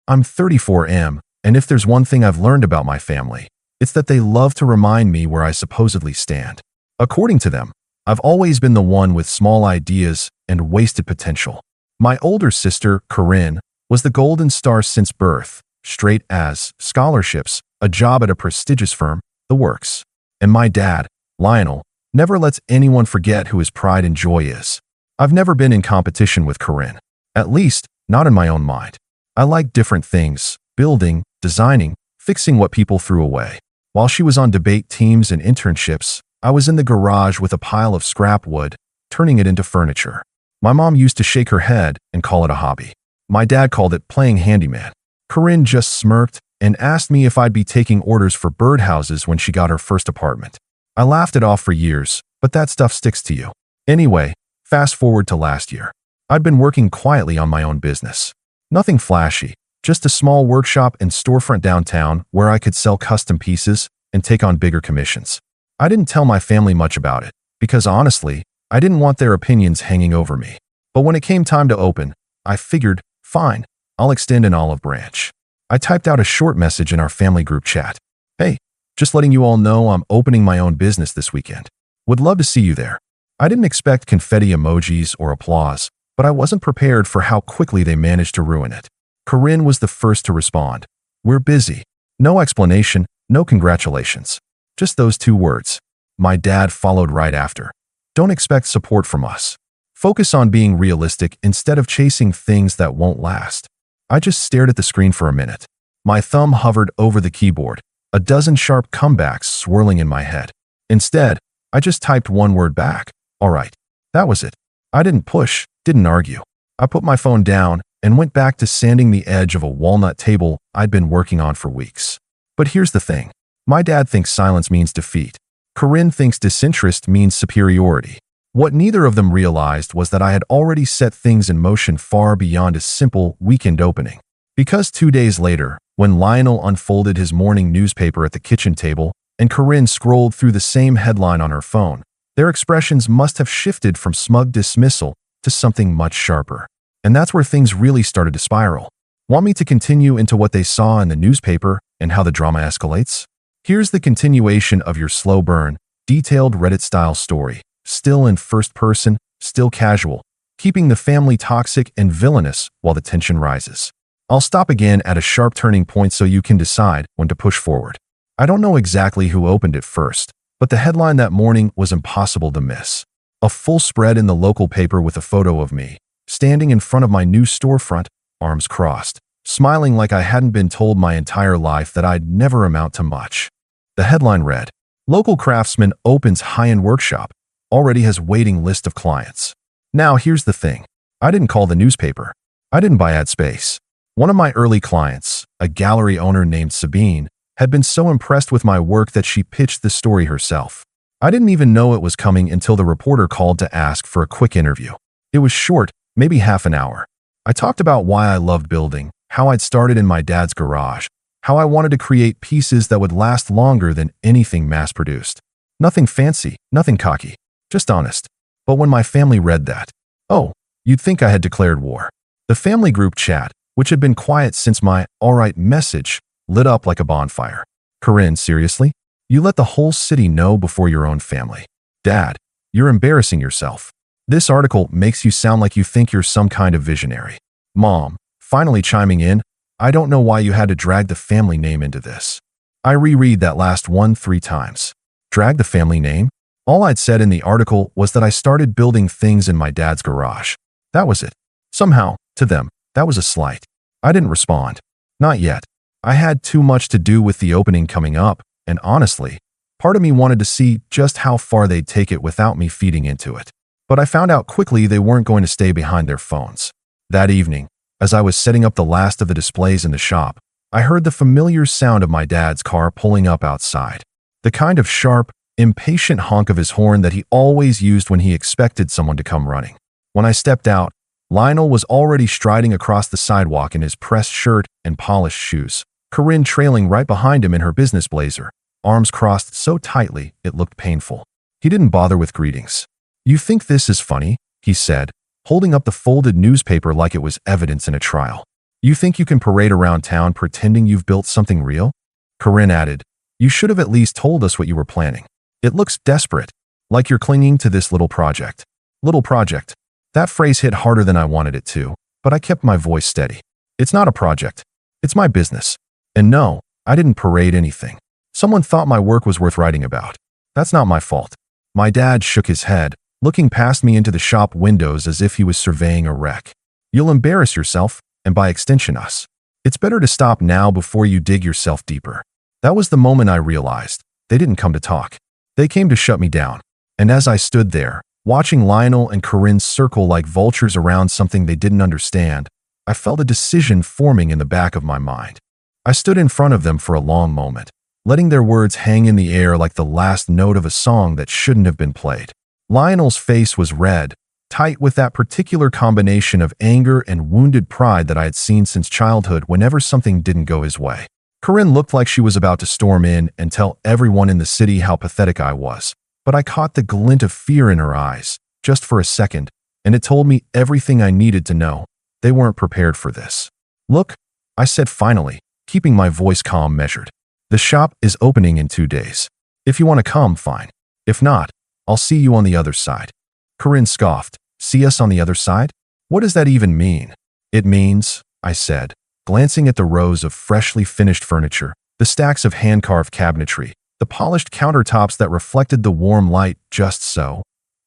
I'm 34M, and if there's one thing I've learned about my family, it's that they love to remind me where I supposedly stand. According to them, I've always been the one with small ideas and wasted potential. My older sister, Corinne, was the golden star since birth, straight A's, scholarships, a job at a prestigious firm, the works. And my dad, Lionel, never lets anyone forget who his pride and joy is. I've never been in competition with Corinne, at least not in my own mind. I like different things, building, designing, fixing what people threw away. While she was on debate teams and internships, I was in the garage with a pile of scrap wood, turning it into furniture. My mom used to shake her head and call it a hobby. My dad called it playing handyman. Corinne just smirked and asked me if I'd be taking orders for birdhouses when she got her first apartment. I laughed it off for years, but that stuff sticks to you. Anyway, fast forward to last year. I'd been working quietly on my own business. Nothing flashy, just a small workshop and storefront downtown where I could sell custom pieces and take on bigger commissions. I didn't tell my family much about it, because honestly, I didn't want their opinions hanging over me. But when it came time to open, I figured, fine, I'll extend an olive branch. I typed out a short message in our family group chat. Hey, just letting you all know I'm opening my own business this weekend. Would love to see you there. I didn't expect confetti emojis or applause, but I wasn't prepared for how quickly they managed to ruin it. Corinne was the first to respond. We're busy. No explanation, no congratulations. Just those two words. My dad followed right after. Don't expect support from us. Focus on being realistic instead of chasing things that won't last. I just stared at the screen for a minute. My thumb hovered over the keyboard, a dozen sharp comebacks swirling in my head. Instead, I just typed one word back. All right. That was it. I didn't push, didn't argue. I put my phone down and went back to sanding the edge of a walnut table I'd been working on for weeks. But here's the thing. My dad thinks silence means defeat. Corinne thinks disinterest means superiority. What neither of them realized was that I had already set things in motion far beyond a simple weekend opening. Because 2 days later, when Lionel unfolded his morning newspaper at the kitchen table and Corinne scrolled through the same headline on her phone, their expressions must have shifted from smug dismissal to something much sharper. And that's where things really started to spiral. Want me to continue into what they saw in the newspaper and how the drama escalates? Here's the continuation of your slow burn, detailed Reddit-style story, still in first person, still casual, keeping the family toxic and villainous while the tension rises. I'll stop again at a sharp turning point so you can decide when to push forward. I don't know exactly who opened it first, but the headline that morning was impossible to miss. A full spread in the local paper with a photo of me, standing in front of my new storefront, arms crossed, smiling like I hadn't been told my entire life that I'd never amount to much. The headline read, "Local craftsman opens high-end workshop, already has waiting list of clients." Now here's the thing. I didn't call the newspaper. I didn't buy ad space. One of my early clients, a gallery owner named Sabine, had been so impressed with my work that she pitched the story herself. I didn't even know it was coming until the reporter called to ask for a quick interview. It was short, maybe half an hour. I talked about why I loved building, how I'd started in my dad's garage, how I wanted to create pieces that would last longer than anything mass-produced. Nothing fancy, nothing cocky, just honest. But when my family read that, oh, you'd think I had declared war. The family group chat, which had been quiet since my "all right" message, lit up like a bonfire. Corinne, seriously? You let the whole city know before your own family. Dad, you're embarrassing yourself. This article makes you sound like you think you're some kind of visionary. Mom, finally chiming in, I don't know why you had to drag the family name into this. I reread that last one 3 times. Drag the family name? All I'd said in the article was that I started building things in my dad's garage. That was it. Somehow, to them, that was a slight. I didn't respond. Not yet. I had too much to do with the opening coming up, and honestly, part of me wanted to see just how far they'd take it without me feeding into it. But I found out quickly they weren't going to stay behind their phones. That evening, as I was setting up the last of the displays in the shop, I heard the familiar sound of my dad's car pulling up outside. The kind of sharp, impatient honk of his horn that he always used when he expected someone to come running. When I stepped out, Lionel was already striding across the sidewalk in his pressed shirt and polished shoes, Corinne trailing right behind him in her business blazer, arms crossed so tightly it looked painful. He didn't bother with greetings. "You think this is funny?" he said, holding up the folded newspaper like it was evidence in a trial. You think you can parade around town pretending you've built something real? Corinne added, you should have at least told us what you were planning. It looks desperate, like you're clinging to this little project. Little project. That phrase hit harder than I wanted it to, but I kept my voice steady. It's not a project. It's my business. And no, I didn't parade anything. Someone thought my work was worth writing about. That's not my fault. My dad shook his head, looking past me into the shop windows as if he was surveying a wreck. You'll embarrass yourself, and by extension us. It's better to stop now before you dig yourself deeper. That was the moment I realized. They didn't come to talk. They came to shut me down. And as I stood there, watching Lionel and Corinne circle like vultures around something they didn't understand, I felt a decision forming in the back of my mind. I stood in front of them for a long moment, letting their words hang in the air like the last note of a song that shouldn't have been played. Lionel's face was red, tight with that particular combination of anger and wounded pride that I had seen since childhood whenever something didn't go his way. Corinne looked like she was about to storm in and tell everyone in the city how pathetic I was, but I caught the glint of fear in her eyes, just for a second, and it told me everything I needed to know. They weren't prepared for this. Look, I said finally, keeping my voice calm measured. The shop is opening in 2 days. If you want to come, fine. If not, I'll see you on the other side. Corinne scoffed. See us on the other side? What does that even mean? It means, I said, glancing at the rows of freshly finished furniture, the stacks of hand-carved cabinetry, the polished countertops that reflected the warm light just so,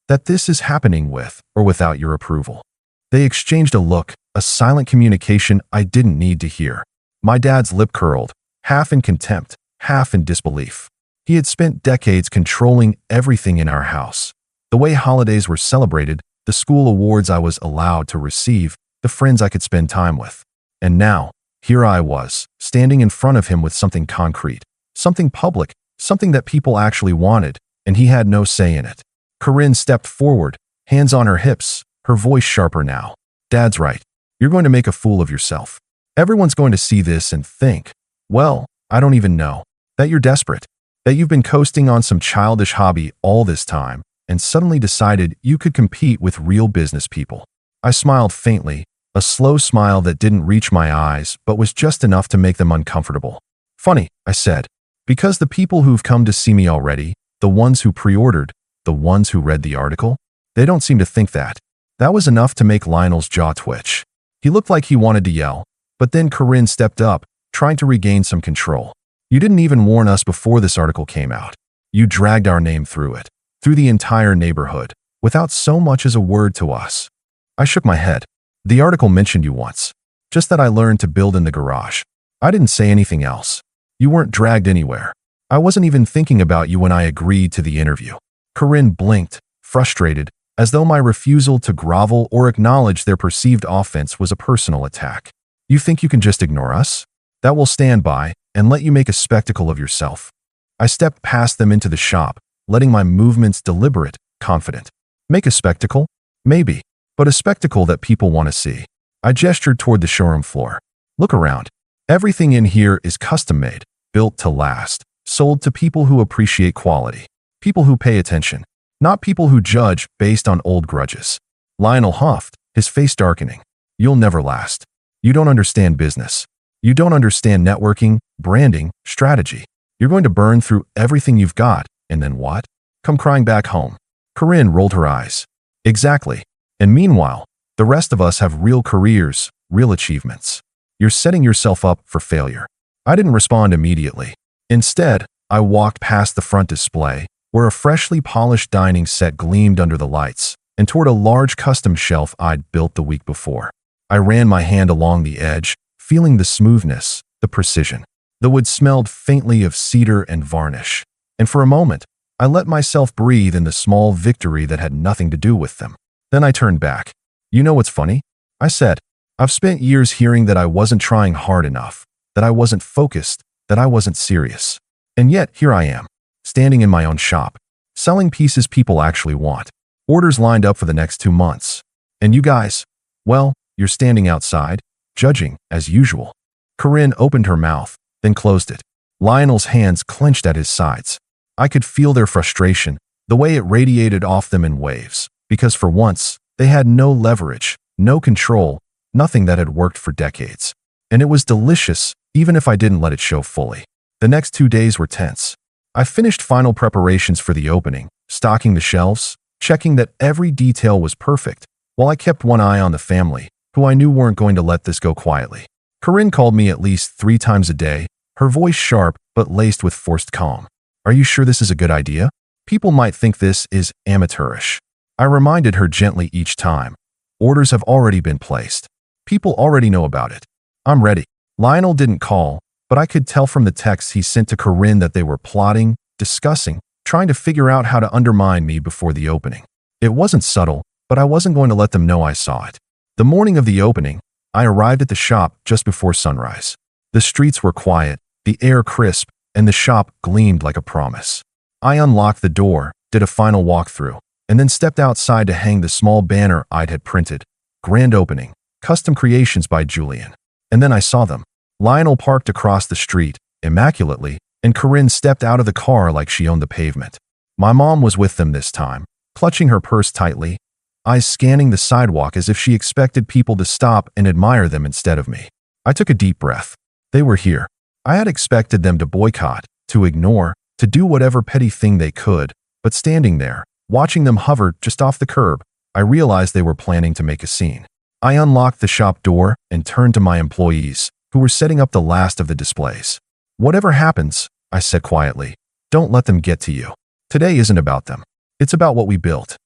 that this is happening with or without your approval. They exchanged a look, a silent communication I didn't need to hear. My dad's lip curled, half in contempt, half in disbelief. He had spent decades controlling everything in our house. The way holidays were celebrated, the school awards I was allowed to receive, the friends I could spend time with. And now, here I was, standing in front of him with something concrete, something public, something that people actually wanted, and he had no say in it. Corinne stepped forward, hands on her hips, her voice sharper now. Dad's right. You're going to make a fool of yourself. Everyone's going to see this and think, well, I don't even know, that you're desperate, that you've been coasting on some childish hobby all this time, and suddenly decided you could compete with real business people. I smiled faintly, a slow smile that didn't reach my eyes but was just enough to make them uncomfortable. Funny, I said, because the people who've come to see me already, the ones who pre-ordered, the ones who read the article, they don't seem to think that. That was enough to make Lionel's jaw twitch. He looked like he wanted to yell, but then Corinne stepped up, trying to regain some control. You didn't even warn us before this article came out. You dragged our name through it, through the entire neighborhood, without so much as a word to us. I shook my head. The article mentioned you once, just that I learned to build in the garage. I didn't say anything else. You weren't dragged anywhere. I wasn't even thinking about you when I agreed to the interview. Corinne blinked, frustrated, as though my refusal to grovel or acknowledge their perceived offense was a personal attack. You think you can just ignore us? That will stand by and let you make a spectacle of yourself. I stepped past them into the shop, letting my movements deliberate, confident. Make a spectacle? Maybe, but a spectacle that people want to see. I gestured toward the showroom floor. Look around. Everything in here is custom-made, built to last, sold to people who appreciate quality, people who pay attention, not people who judge based on old grudges. Lionel huffed, his face darkening. You'll never last. You don't understand business. You don't understand networking, branding, strategy. You're going to burn through everything you've got, and then what? Come crying back home. Corinne rolled her eyes. Exactly. And meanwhile, the rest of us have real careers, real achievements. You're setting yourself up for failure. I didn't respond immediately. Instead, I walked past the front display, where a freshly polished dining set gleamed under the lights, and toward a large custom shelf I'd built the week before. I ran my hand along the edge, feeling the smoothness, the precision. The wood smelled faintly of cedar and varnish, and for a moment, I let myself breathe in the small victory that had nothing to do with them. Then I turned back. You know what's funny? I said, I've spent years hearing that I wasn't trying hard enough, that I wasn't focused, that I wasn't serious. And yet, here I am, standing in my own shop, selling pieces people actually want, orders lined up for the next 2 months. And you guys, well, you're standing outside, judging, as usual. Corinne opened her mouth, then closed it. Lionel's hands clenched at his sides. I could feel their frustration, the way it radiated off them in waves, because for once, they had no leverage, no control, nothing that had worked for decades. and it was delicious, even if I didn't let it show fully. The next 2 days were tense. I finished final preparations for the opening, stocking the shelves, checking that every detail was perfect, while I kept one eye on the family, who I knew weren't going to let this go quietly. Corinne called me at least 3 times a day, her voice sharp but laced with forced calm. "Are you sure this is a good idea? People might think this is amateurish." I reminded her gently each time. "Orders have already been placed. People already know about it. I'm ready." Lionel didn't call, but I could tell from the texts he sent to Corinne that they were plotting, discussing, trying to figure out how to undermine me before the opening. It wasn't subtle, but I wasn't going to let them know I saw it. The morning of the opening, I arrived at the shop just before sunrise. The streets were quiet, the air crisp, and the shop gleamed like a promise. I unlocked the door, did a final walkthrough, and then stepped outside to hang the small banner I'd had printed. "Grand Opening, Custom Creations by Julian." And then I saw them. Lionel parked across the street, immaculately, and Corinne stepped out of the car like she owned the pavement. My mom was with them this time, clutching her purse tightly, eyes scanning the sidewalk as if she expected people to stop and admire them instead of me. I took a deep breath. They were here. I had expected them to boycott, to ignore, to do whatever petty thing they could, but standing there, watching them hover just off the curb, I realized they were planning to make a scene. I unlocked the shop door and turned to my employees, who were setting up the last of the displays. "Whatever happens," I said quietly, "don't let them get to you. Today isn't about them. It's about what we built."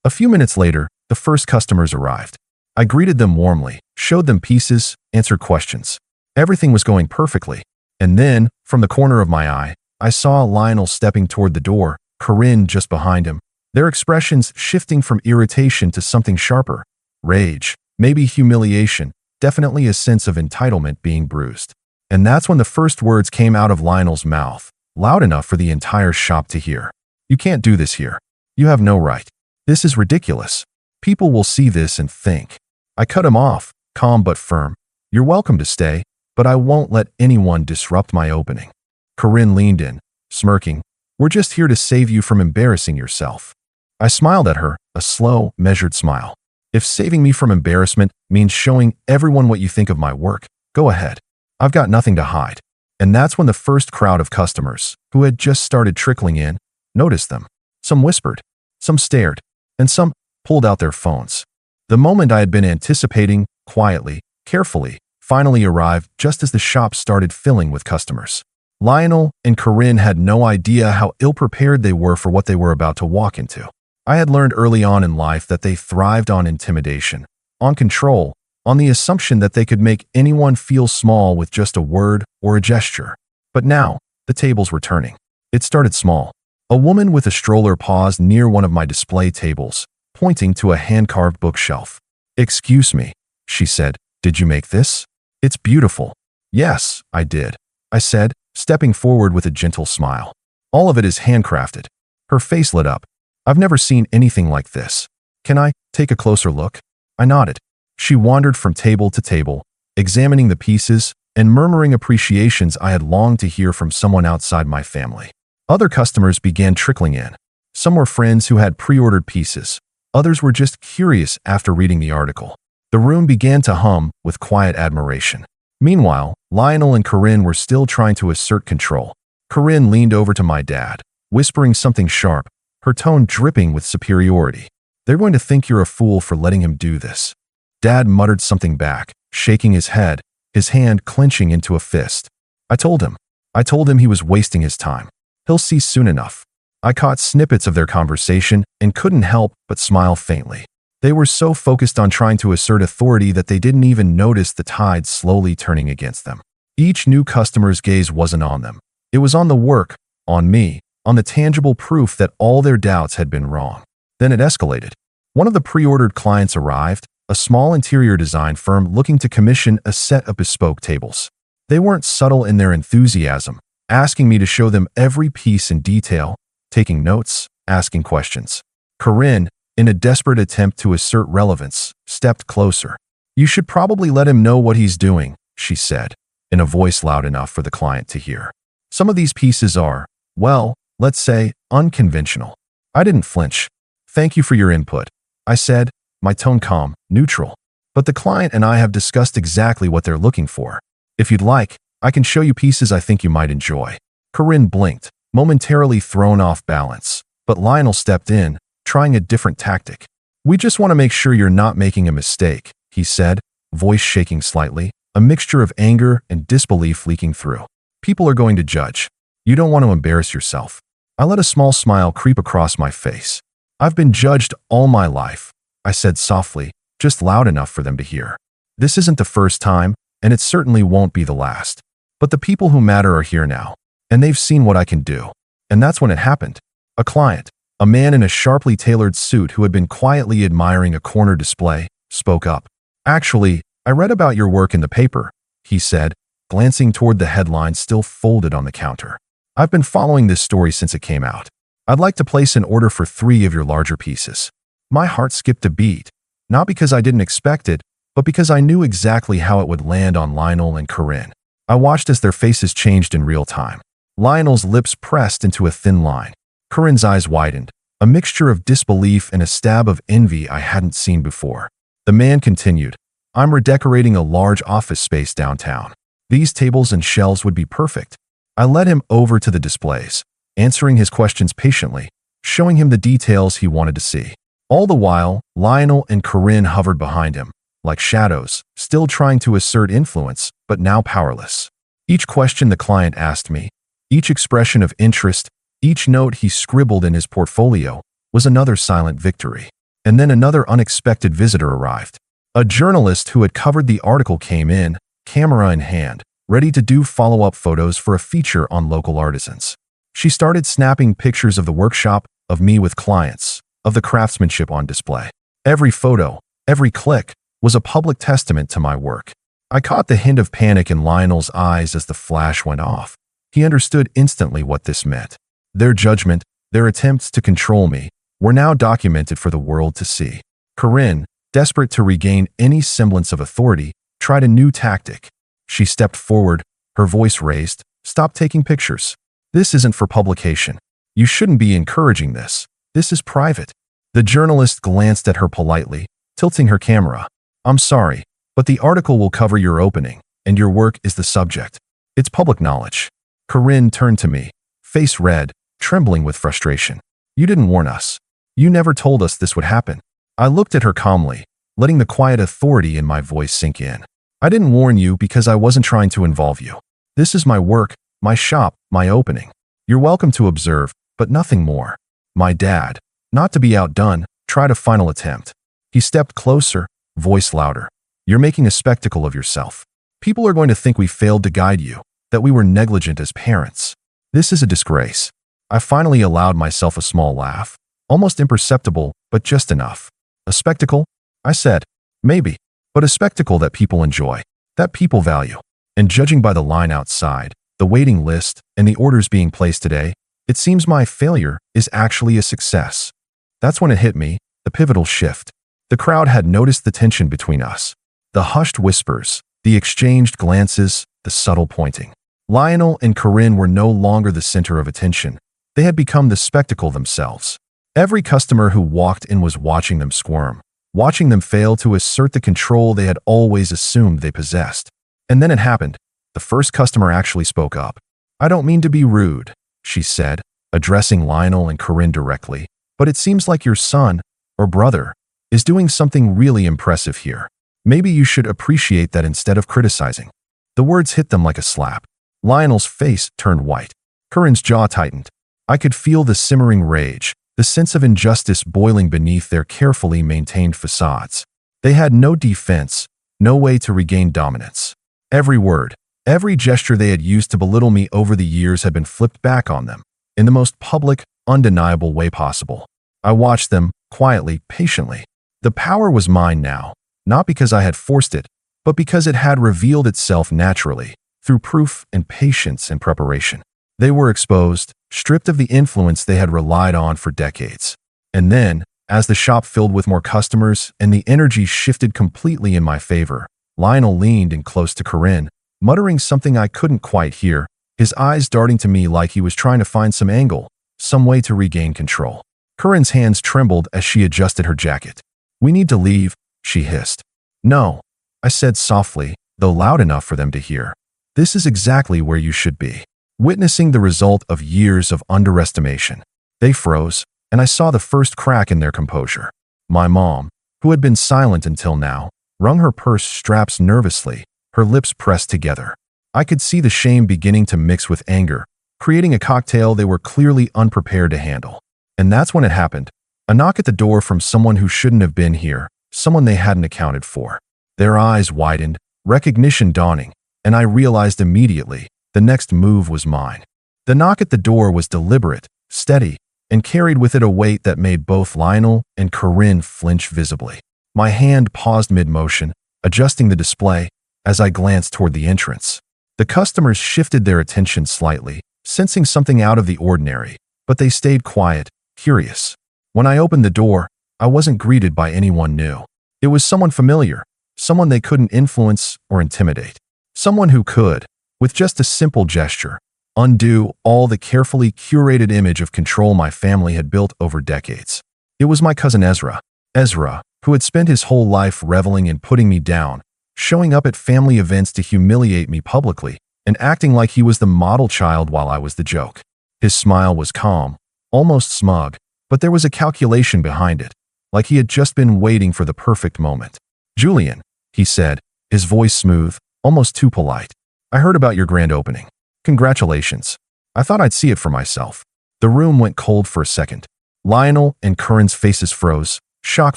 A few minutes later, the first customers arrived. I greeted them warmly, showed them pieces, answered questions. Everything was going perfectly. And then, from the corner of my eye, I saw Lionel stepping toward the door, Corinne just behind him, their expressions shifting from irritation to something sharper. Rage, maybe humiliation, definitely a sense of entitlement being bruised. And that's when the first words came out of Lionel's mouth, loud enough for the entire shop to hear. "You can't do this here. You have no right. This is ridiculous. People will see this and think." I cut him off, calm but firm. "You're welcome to stay, but I won't let anyone disrupt my opening." Corinne leaned in, smirking. "We're just here to save you from embarrassing yourself." I smiled at her, a slow, measured smile. "If saving me from embarrassment means showing everyone what you think of my work, go ahead. I've got nothing to hide." And that's when the first crowd of customers, who had just started trickling in, noticed them. Some whispered, some stared, and some pulled out their phones. The moment I had been anticipating, quietly, carefully, finally arrived just as the shop started filling with customers. Lionel and Corinne had no idea how ill-prepared they were for what they were about to walk into. I had learned early on in life that they thrived on intimidation, on control, on the assumption that they could make anyone feel small with just a word or a gesture. But now, the tables were turning. It started small. A woman with a stroller paused near one of my display tables, pointing to a hand-carved bookshelf. "Excuse me," she said, "did you make this? It's beautiful." "Yes, I did," I said, stepping forward with a gentle smile. "All of it is handcrafted." Her face lit up. "I've never seen anything like this. Can I take a closer look?" I nodded. She wandered from table to table, examining the pieces and murmuring appreciations I had longed to hear from someone outside my family. Other customers began trickling in. Some were friends who had pre-ordered pieces. Others were just curious after reading the article. The room began to hum with quiet admiration. Meanwhile, Lionel and Corinne were still trying to assert control. Corinne leaned over to my dad, whispering something sharp, her tone dripping with superiority. "They're going to think you're a fool for letting him do this." Dad muttered something back, shaking his head, his hand clenching into a fist. I told him he was wasting his time. He'll see soon enough. I caught snippets of their conversation and couldn't help but smile faintly. They were so focused on trying to assert authority that they didn't even notice the tide slowly turning against them. Each new customer's gaze wasn't on them. It was on the work, on me, on the tangible proof that all their doubts had been wrong. Then it escalated. One of the pre-ordered clients arrived, a small interior design firm looking to commission a set of bespoke tables. They weren't subtle in their enthusiasm, asking me to show them every piece in detail, taking notes, asking questions. Corinne, in a desperate attempt to assert relevance, stepped closer. "You should probably let him know what he's doing," she said, in a voice loud enough for the client to hear. "Some of these pieces are, well, let's say, unconventional." I didn't flinch. "Thank you for your input," I said, my tone calm, neutral. "But the client and I have discussed exactly what they're looking for. If you'd like, I can show you pieces I think you might enjoy. Corinne blinked, momentarily thrown off balance, but Lionel stepped in, trying a different tactic. We just want to make sure you're not making a mistake, he said, voice shaking slightly, a mixture of anger and disbelief leaking through. People are going to judge. You don't want to embarrass yourself. I let a small smile creep across my face. I've been judged all my life, I said softly, just loud enough for them to hear. This isn't the first time, and it certainly won't be the last. But the people who matter are here now, and they've seen what I can do. And that's when it happened. A client, a man in a sharply tailored suit who had been quietly admiring a corner display, spoke up. Actually, I read about your work in the paper, he said, glancing toward the headline still folded on the counter. I've been following this story since it came out. I'd like to place an order for 3 of your larger pieces. My heart skipped a beat, not because I didn't expect it, but because I knew exactly how it would land on Lionel and Corinne. I watched as their faces changed in real time. Lionel's lips pressed into a thin line. Corinne's eyes widened, a mixture of disbelief and a stab of envy I hadn't seen before. The man continued, I'm redecorating a large office space downtown. These tables and shelves would be perfect. I led him over to the displays, answering his questions patiently, showing him the details he wanted to see. All the while, Lionel and Corinne hovered behind him, like shadows, still trying to assert influence, but now powerless. Each question the client asked me, each expression of interest, each note he scribbled in his portfolio, was another silent victory. And then another unexpected visitor arrived. A journalist who had covered the article came in, camera in hand, ready to do follow-up photos for a feature on local artisans. She started snapping pictures of the workshop, of me with clients, of the craftsmanship on display. Every photo, every click, was a public testament to my work. I caught the hint of panic in Lionel's eyes as the flash went off. He understood instantly what this meant. Their judgment, their attempts to control me, were now documented for the world to see. Corinne, desperate to regain any semblance of authority, tried a new tactic. She stepped forward, her voice raised, Stop taking pictures. This isn't for publication. You shouldn't be encouraging this. This is private. The journalist glanced at her politely, tilting her camera. I'm sorry, but the article will cover your opening, and your work is the subject. It's public knowledge. Corinne turned to me, face red, trembling with frustration. You didn't warn us. You never told us this would happen. I looked at her calmly, letting the quiet authority in my voice sink in. I didn't warn you because I wasn't trying to involve you. This is my work, my shop, my opening. You're welcome to observe, but nothing more. My dad, not to be outdone, tried a final attempt. He stepped closer, voice louder. You're making a spectacle of yourself. People are going to think we failed to guide you, that we were negligent as parents. This is a disgrace. I finally allowed myself a small laugh, almost imperceptible, but just enough. A spectacle? I said. Maybe, but a spectacle that people enjoy, that people value. And judging by the line outside, the waiting list, and the orders being placed today, it seems my failure is actually a success. That's when it hit me, the pivotal shift. The crowd had noticed the tension between us. The hushed whispers, the exchanged glances, the subtle pointing. Lionel and Corinne were no longer the center of attention. They had become the spectacle themselves. Every customer who walked in was watching them squirm, watching them fail to assert the control they had always assumed they possessed. And then it happened. The first customer actually spoke up. I don't mean to be rude, she said, addressing Lionel and Corinne directly, but it seems like your son, or brother, is doing something really impressive here. Maybe you should appreciate that instead of criticizing. The words hit them like a slap. Lionel's face turned white. Corinne's jaw tightened. I could feel the simmering rage, the sense of injustice boiling beneath their carefully maintained facades. They had no defense, no way to regain dominance. Every word, every gesture they had used to belittle me over the years had been flipped back on them, in the most public, undeniable way possible. I watched them, quietly, patiently. The power was mine now, not because I had forced it, but because it had revealed itself naturally, through proof and patience and preparation. They were exposed, stripped of the influence they had relied on for decades. And then, as the shop filled with more customers and the energy shifted completely in my favor, Lionel leaned in close to Corinne, muttering something I couldn't quite hear, his eyes darting to me like he was trying to find some angle, some way to regain control. Corinne's hands trembled as she adjusted her jacket. We need to leave, she hissed. No, I said softly, though loud enough for them to hear. This is exactly where you should be. Witnessing the result of years of underestimation. They froze, and I saw the first crack in their composure. My mom, who had been silent until now, wrung her purse straps nervously, her lips pressed together. I could see the shame beginning to mix with anger, creating a cocktail they were clearly unprepared to handle. And that's when it happened. A knock at the door from someone who shouldn't have been here, someone they hadn't accounted for. Their eyes widened, recognition dawning, and I realized immediately the next move was mine. The knock at the door was deliberate, steady, and carried with it a weight that made both Lionel and Corinne flinch visibly. My hand paused mid-motion, adjusting the display, as I glanced toward the entrance. The customers shifted their attention slightly, sensing something out of the ordinary, but they stayed quiet, curious. When I opened the door, I wasn't greeted by anyone new. It was someone familiar, someone they couldn't influence or intimidate. Someone who could, with just a simple gesture, undo all the carefully curated image of control my family had built over decades. It was my cousin Ezra. Ezra, who had spent his whole life reveling in putting me down, showing up at family events to humiliate me publicly, and acting like he was the model child while I was the joke. His smile was calm, almost smug, but there was a calculation behind it, like he had just been waiting for the perfect moment. "Julian," he said, his voice smooth, almost too polite. "I heard about your grand opening. Congratulations. I thought I'd see it for myself." The room went cold for a second. Lionel and Corinne's faces froze, shock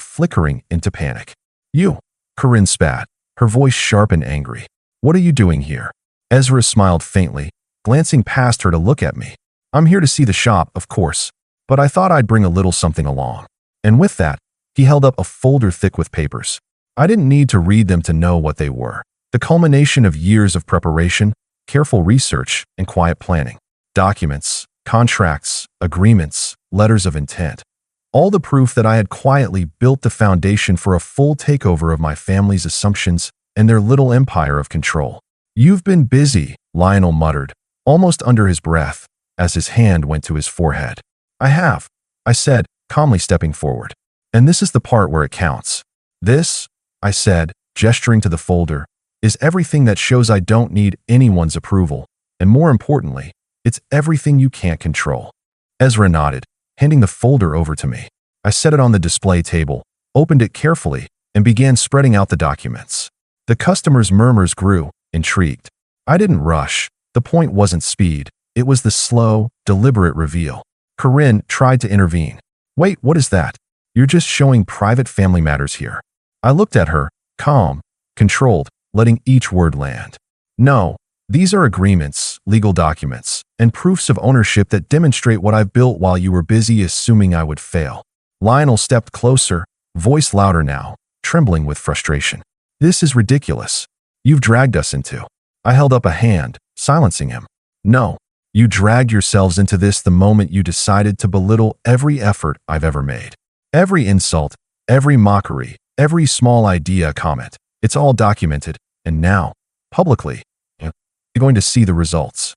flickering into panic. "You," Corinne spat, her voice sharp and angry. "What are you doing here?" Ezra smiled faintly, glancing past her to look at me. "I'm here to see the shop, of course, but I thought I'd bring a little something along." And with that, he held up a folder thick with papers. I didn't need to read them to know what they were. The culmination of years of preparation, careful research, and quiet planning. Documents, contracts, agreements, letters of intent. All the proof that I had quietly built the foundation for a full takeover of my family's assumptions and their little empire of control. "You've been busy," Lionel muttered, almost under his breath, as his hand went to his forehead. "I have," I said, calmly stepping forward. "And this is the part where it counts. This," I said, gesturing to the folder, "is everything that shows I don't need anyone's approval, and more importantly, it's everything you can't control." Ezra nodded, handing the folder over to me. I set it on the display table, opened it carefully, and began spreading out the documents. The customers' murmurs grew, intrigued. I didn't rush. The point wasn't speed. It was the slow, deliberate reveal. Corinne tried to intervene. "Wait, what is that? You're just showing private family matters here." I looked at her, calm, controlled, letting each word land. "No, these are agreements, legal documents, and proofs of ownership that demonstrate what I've built while you were busy assuming I would fail." Lionel stepped closer, voice louder now, trembling with frustration. "This is ridiculous. You've dragged us into." I held up a hand, silencing him. "No, you dragged yourselves into this the moment you decided to belittle every effort I've ever made. Every insult, every mockery, every small idea comment. It's all documented, and now, publicly, you're going to see the results."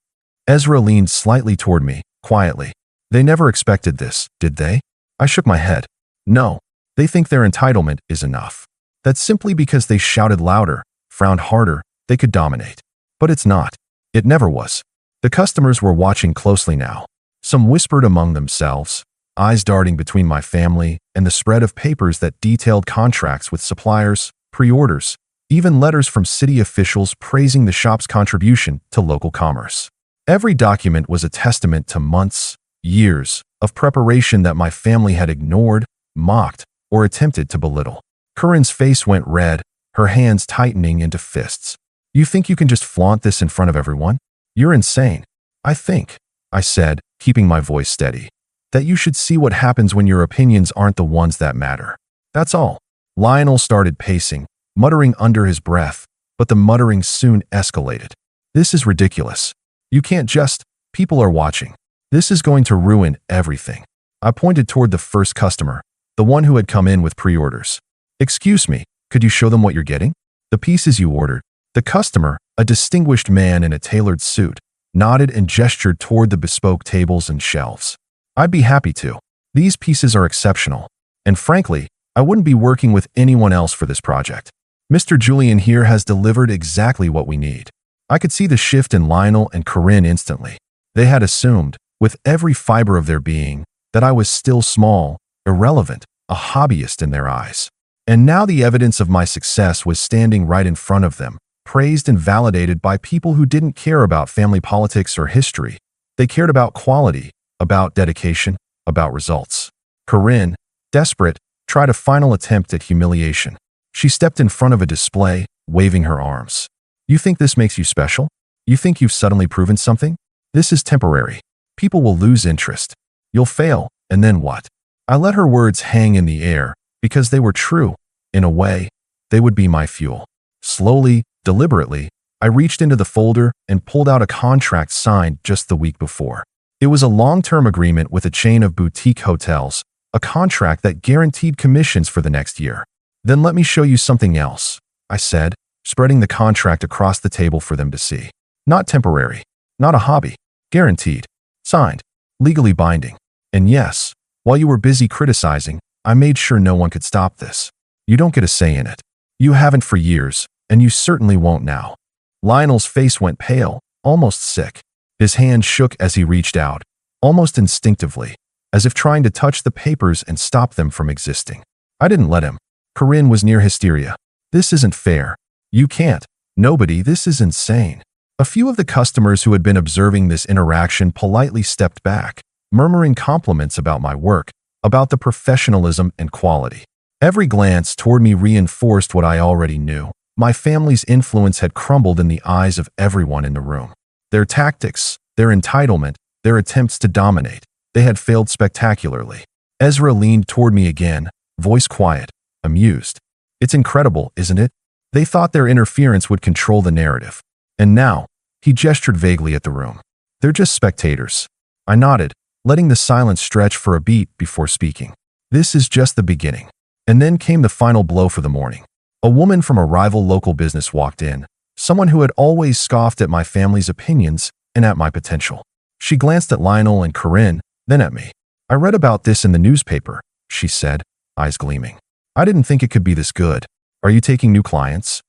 Ezra leaned slightly toward me, quietly. "They never expected this, did they?" I shook my head. "No, they think their entitlement is enough. That simply because they shouted louder, frowned harder, they could dominate. But it's not. It never was." The customers were watching closely now. Some whispered among themselves, eyes darting between my family and the spread of papers that detailed contracts with suppliers, pre-orders, even letters from city officials praising the shop's contribution to local commerce. Every document was a testament to months, years, of preparation that my family had ignored, mocked, or attempted to belittle. Corinne's face went red, her hands tightening into fists. "You think you can just flaunt this in front of everyone? You're insane." "I think," I said, keeping my voice steady, "that you should see what happens when your opinions aren't the ones that matter. That's all." Lionel started pacing, muttering under his breath, but the muttering soon escalated. "This is ridiculous. You can't just, people are watching. This is going to ruin everything." I pointed toward the first customer, the one who had come in with pre-orders. "Excuse me, could you show them what you're getting? The pieces you ordered." The customer, a distinguished man in a tailored suit, nodded and gestured toward the bespoke tables and shelves. "I'd be happy to. These pieces are exceptional. And frankly, I wouldn't be working with anyone else for this project. Mr. Julian here has delivered exactly what we need." I could see the shift in Lionel and Corinne instantly. They had assumed, with every fiber of their being, that I was still small, irrelevant, a hobbyist in their eyes. And now the evidence of my success was standing right in front of them, praised and validated by people who didn't care about family politics or history. They cared about quality, about dedication, about results. Corinne, desperate, tried a final attempt at humiliation. She stepped in front of a display, waving her arms. You think this makes you special? You think you've suddenly proven something? This is temporary. People will lose interest. You'll fail, and then what? I let her words hang in the air, because they were true. In a way, they would be my fuel. Slowly, deliberately, I reached into the folder and pulled out a contract signed just the week before. It was a long-term agreement with a chain of boutique hotels, a contract that guaranteed commissions for the next year. Then let me show you something else, I said, spreading the contract across the table for them to see. Not temporary, not a hobby, guaranteed, signed, legally binding. And yes, while you were busy criticizing, I made sure no one could stop this. You don't get a say in it. You haven't for years, and you certainly won't now. Lionel's face went pale, almost sick. His hand shook as he reached out, almost instinctively, as if trying to touch the papers and stop them from existing. I didn't let him. Corinne was near hysteria. This isn't fair. You can't. Nobody, this is insane. A few of the customers who had been observing this interaction politely stepped back, murmuring compliments about my work, about the professionalism and quality. Every glance toward me reinforced what I already knew. My family's influence had crumbled in the eyes of everyone in the room. Their tactics, their entitlement, their attempts to dominate, they had failed spectacularly. Ezra leaned toward me again, voice quiet, amused. It's incredible, isn't it? They thought their interference would control the narrative. And now, he gestured vaguely at the room. They're just spectators. I nodded, letting the silence stretch for a beat before speaking. This is just the beginning. And then came the final blow for the morning. A woman from a rival local business walked in, someone who had always scoffed at my family's opinions and at my potential. She glanced at Lionel and Corinne, then at me. I read about this in the newspaper, she said, eyes gleaming. I didn't think it could be this good. Are you taking new clients?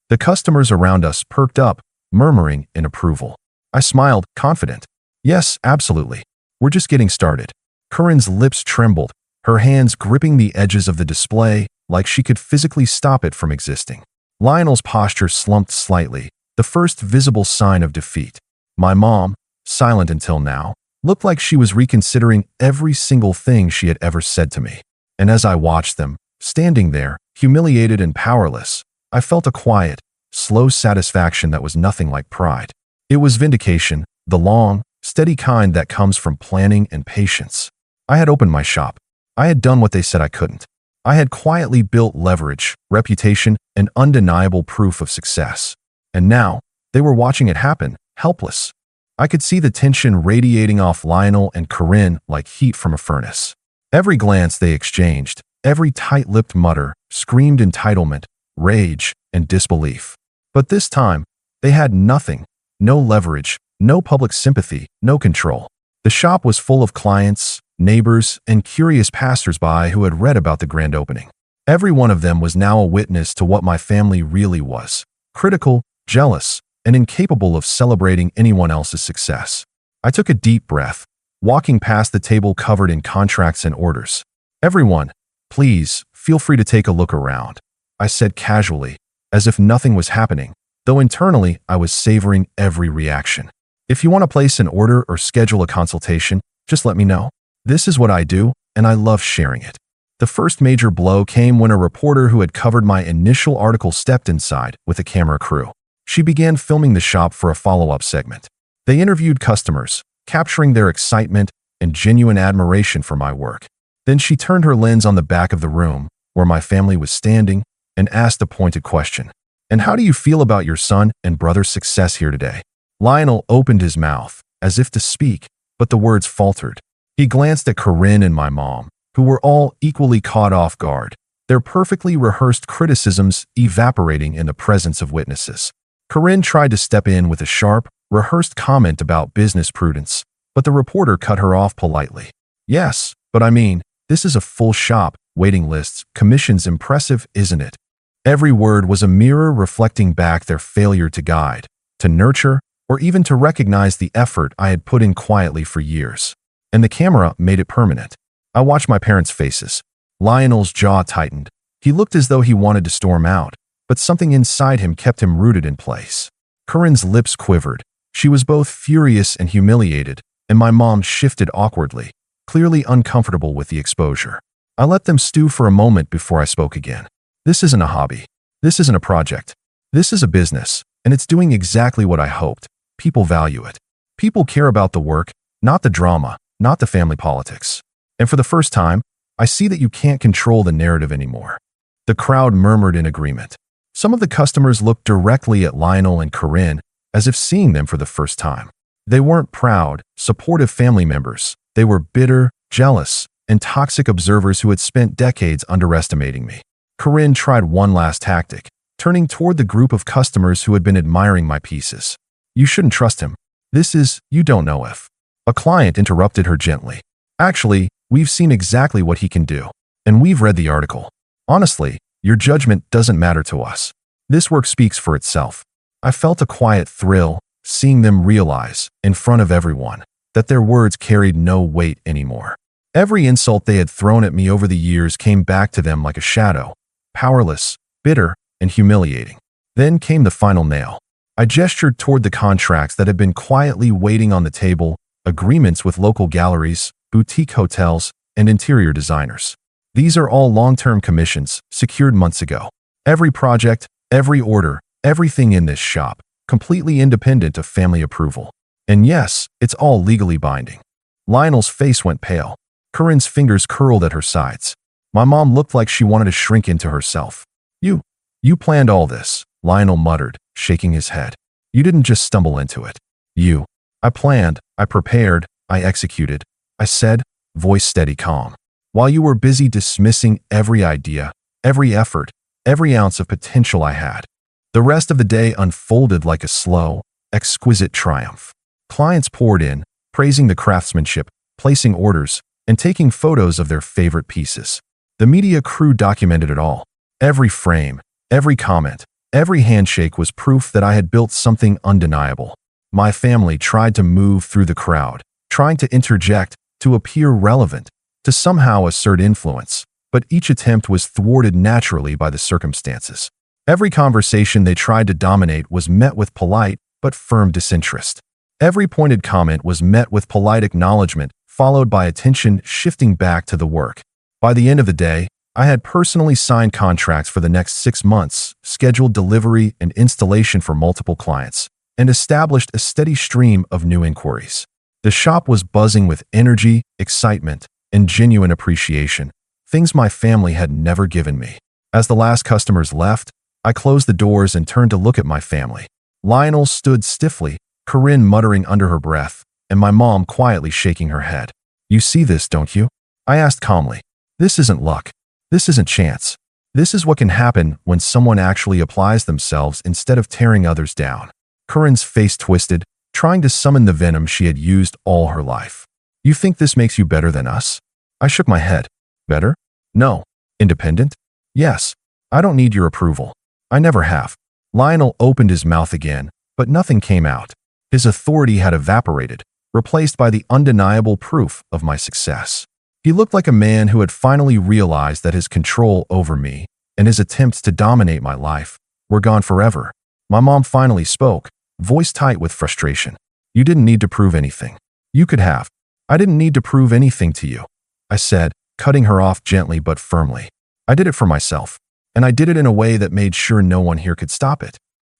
The customers around us perked up, murmuring in approval. I smiled, confident. Yes, absolutely. We're just getting started. Corinne's lips trembled, her hands gripping the edges of the display like she could physically stop it from existing. Lionel's posture slumped slightly, the first visible sign of defeat. My mom, silent until now, looked like she was reconsidering every single thing she had ever said to me. And as I watched them, standing there, humiliated and powerless, I felt a quiet, slow satisfaction that was nothing like pride. It was vindication, the long, steady kind that comes from planning and patience. I had opened my shop. I had done what they said I couldn't. I had quietly built leverage, reputation, and undeniable proof of success. And now, they were watching it happen, helpless. I could see the tension radiating off Lionel and Corinne like heat from a furnace. Every glance they exchanged, every tight-lipped mutter, screamed entitlement, rage, and disbelief. But this time, they had nothing, no leverage, no public sympathy, no control. The shop was full of clients, neighbors, and curious passers-by who had read about the grand opening. Every one of them was now a witness to what my family really was: critical, jealous, and incapable of celebrating anyone else's success. I took a deep breath, walking past the table covered in contracts and orders. Everyone, please, feel free to take a look around, I said casually, as if nothing was happening, though internally I was savoring every reaction. If you want to place an order or schedule a consultation, just let me know. This is what I do, and I love sharing it. The first major blow came when a reporter who had covered my initial article stepped inside with a camera crew. She began filming the shop for a follow-up segment. They interviewed customers, capturing their excitement and genuine admiration for my work. Then she turned her lens on the back of the room, where my family was standing, and asked a pointed question. And how do you feel about your son and brother's success here today? Lionel opened his mouth, as if to speak, but the words faltered. He glanced at Corinne and my mom, who were all equally caught off guard, their perfectly rehearsed criticisms evaporating in the presence of witnesses. Corinne tried to step in with a sharp, rehearsed comment about business prudence, but the reporter cut her off politely. Yes, but I mean, this is a full shop, waiting lists, commissions impressive, isn't it? Every word was a mirror reflecting back their failure to guide, to nurture, or even to recognize the effort I had put in quietly for years. And the camera made it permanent. I watched my parents' faces. Lionel's jaw tightened. He looked as though he wanted to storm out, but something inside him kept him rooted in place. Corinne's lips quivered. She was both furious and humiliated, and my mom shifted awkwardly, clearly uncomfortable with the exposure. I let them stew for a moment before I spoke again. This isn't a hobby. This isn't a project. This is a business, and it's doing exactly what I hoped. People value it. People care about the work, not the drama, not the family politics. And for the first time, I see that you can't control the narrative anymore. The crowd murmured in agreement. Some of the customers looked directly at Lionel and Corinne as if seeing them for the first time. They weren't proud, supportive family members. They were bitter, jealous, and toxic observers who had spent decades underestimating me. Corinne tried one last tactic, turning toward the group of customers who had been admiring my pieces. You shouldn't trust him. You don't know if. A client interrupted her gently. Actually, we've seen exactly what he can do. And we've read the article. Honestly, your judgment doesn't matter to us. This work speaks for itself. I felt a quiet thrill, seeing them realize, in front of everyone, that their words carried no weight anymore. Every insult they had thrown at me over the years came back to them like a shadow, powerless, bitter, and humiliating. Then came the final nail. I gestured toward the contracts that had been quietly waiting on the table, agreements with local galleries, boutique hotels, and interior designers. These are all long-term commissions, secured months ago. Every project, every order, everything in this shop, completely independent of family approval. And yes, it's all legally binding. Lionel's face went pale. Corinne's fingers curled at her sides. My mom looked like she wanted to shrink into herself. You planned all this, Lionel muttered, shaking his head. You didn't just stumble into it. I planned, I prepared, I executed, I said, voice steady calm. While you were busy dismissing every idea, every effort, every ounce of potential I had. The rest of the day unfolded like a slow, exquisite triumph. Clients poured in, praising the craftsmanship, placing orders, and taking photos of their favorite pieces. The media crew documented it all. Every frame, every comment, every handshake was proof that I had built something undeniable. My family tried to move through the crowd, trying to interject, to appear relevant, to somehow assert influence, but each attempt was thwarted naturally by the circumstances. Every conversation they tried to dominate was met with polite but firm disinterest. Every pointed comment was met with polite acknowledgement, followed by attention shifting back to the work. By the end of the day, I had personally signed contracts for the next 6 months, scheduled delivery and installation for multiple clients, and established a steady stream of new inquiries. The shop was buzzing with energy, excitement, and genuine appreciation, things my family had never given me. As the last customers left, I closed the doors and turned to look at my family. Lionel stood stiffly, Corinne muttering under her breath, and my mom quietly shaking her head. You see this, don't you? I asked calmly. This isn't luck. This isn't chance. This is what can happen when someone actually applies themselves instead of tearing others down. Corinne's face twisted, trying to summon the venom she had used all her life. You think this makes you better than us? I shook my head. Better? No. Independent? Yes. I don't need your approval. I never have. Lionel opened his mouth again, but nothing came out. His authority had evaporated, replaced by the undeniable proof of my success. He looked like a man who had finally realized that his control over me and his attempts to dominate my life were gone forever. My mom finally spoke, voice tight with frustration. You didn't need to prove anything. You could have. I didn't need to prove anything to you, I said, cutting her off gently but firmly. I did it for myself, and I did it in a way that made sure no one here could stop it.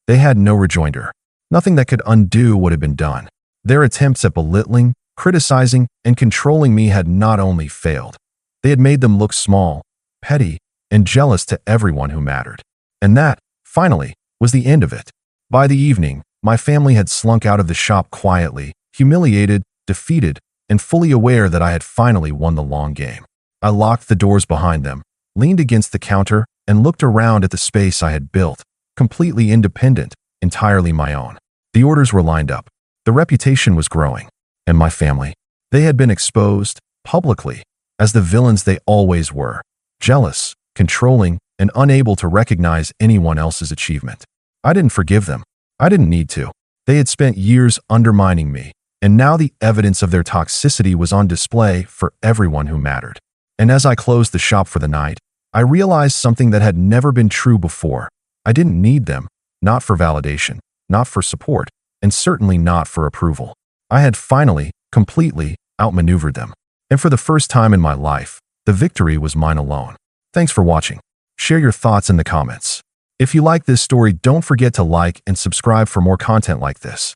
They had no rejoinder, nothing that could undo what had been done. Their attempts at belittling, criticizing, and controlling me had not only failed, they had made them look small, petty, and jealous to everyone who mattered. And that, finally, was the end of it. By the evening, my family had slunk out of the shop quietly, humiliated, defeated, and fully aware that I had finally won the long game. I locked the doors behind them, leaned against the counter, and looked around at the space I had built, completely independent, entirely my own. The orders were lined up. The reputation was growing. And my family, they had been exposed, publicly, as the villains they always were, jealous, controlling, and unable to recognize anyone else's achievement. I didn't forgive them. I didn't need to. They had spent years undermining me, and now the evidence of their toxicity was on display for everyone who mattered. And as I closed the shop for the night, I realized something that had never been true before. I didn't need them, not for validation, not for support, and certainly not for approval. I had finally, completely outmaneuvered them. And for the first time in my life, the victory was mine alone. Thanks for watching. Share your thoughts in the comments. If you like this story, don't forget to like and subscribe for more content like this.